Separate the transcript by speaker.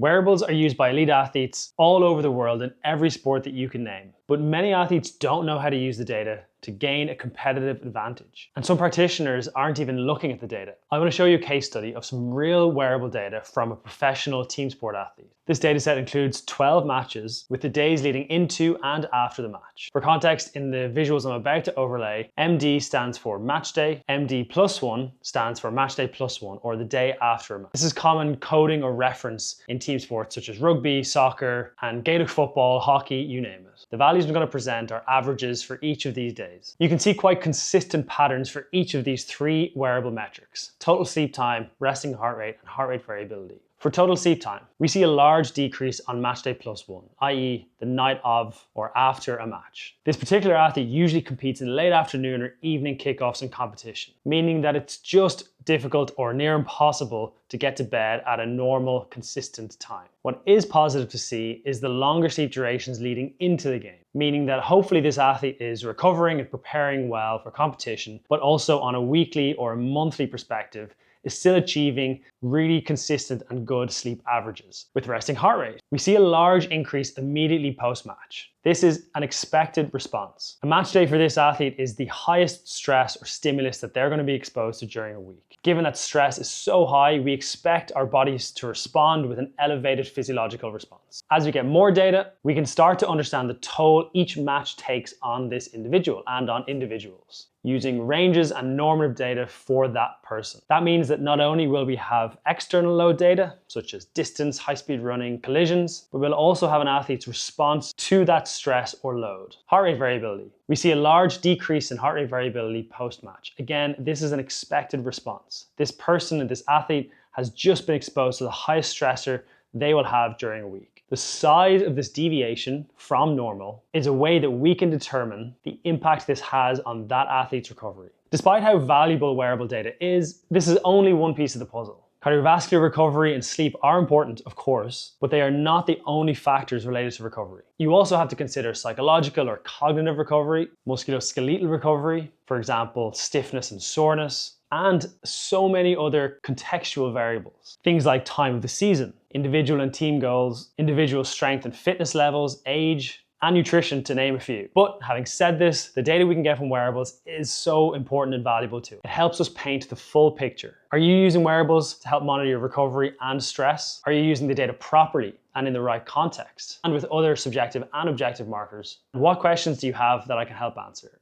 Speaker 1: Wearables are used by elite athletes all over the world in every sport that you can name. But many athletes don't know how to use the data to gain a competitive advantage. And some practitioners aren't even looking at the data. I want to show you a case study of some real wearable data from a professional team sport athlete. This data set includes 12 matches with the days leading into and after the match. For context, in the visuals I'm about to overlay, MD stands for match day, MD+1 stands for match day +1, or the day after a match. This is common coding or reference in team sports such as rugby, soccer, and Gaelic football, hockey, you name it. The values I'm going to present are averages for each of these days. You can see quite consistent patterns for each of these three wearable metrics: total sleep time, resting heart rate, and heart rate variability. For total sleep time, we see a large decrease on match day +1, i.e. the night of or after a match. This particular athlete usually competes in late afternoon or evening kickoffs in competition, meaning that it's just difficult or near impossible to get to bed at a normal, consistent time. What is positive to see is the longer sleep durations leading into the game, meaning that hopefully this athlete is recovering and preparing well for competition, but also on a weekly or a monthly perspective, is still achieving really consistent and good sleep averages. With resting heart rate, we see a large increase immediately post-match. This is an expected response. A match day for this athlete is the highest stress or stimulus that they're going to be exposed to during a week. Given that stress is so high, we expect our bodies to respond with an elevated physiological response. As we get more data, we can start to understand the toll each match takes on this individual and on individuals, using ranges and normative data for that person. That means that not only will we have external load data, such as distance, high-speed running, collisions, but we'll also have an athlete's response to that stress or load. Heart rate variability. We see a large decrease in heart rate variability post-match. Again, this is an expected response. This person and this athlete has just been exposed to the highest stressor they will have during a week. The size of this deviation from normal is a way that we can determine the impact this has on that athlete's recovery. Despite how valuable wearable data is, this is only one piece of the puzzle. Cardiovascular recovery and sleep are important, of course, but they are not the only factors related to recovery. You also have to consider psychological or cognitive recovery, musculoskeletal recovery, for example, stiffness and soreness, and so many other contextual variables. Things like time of the season, individual and team goals, individual strength and fitness levels, age, and nutrition, to name a few. But having said this, the data we can get from wearables is so important and valuable too. It helps us paint the full picture. Are you using wearables to help monitor your recovery and stress? Are you using the data properly and in the right context, and with other subjective and objective markers? And what questions do you have that I can help answer?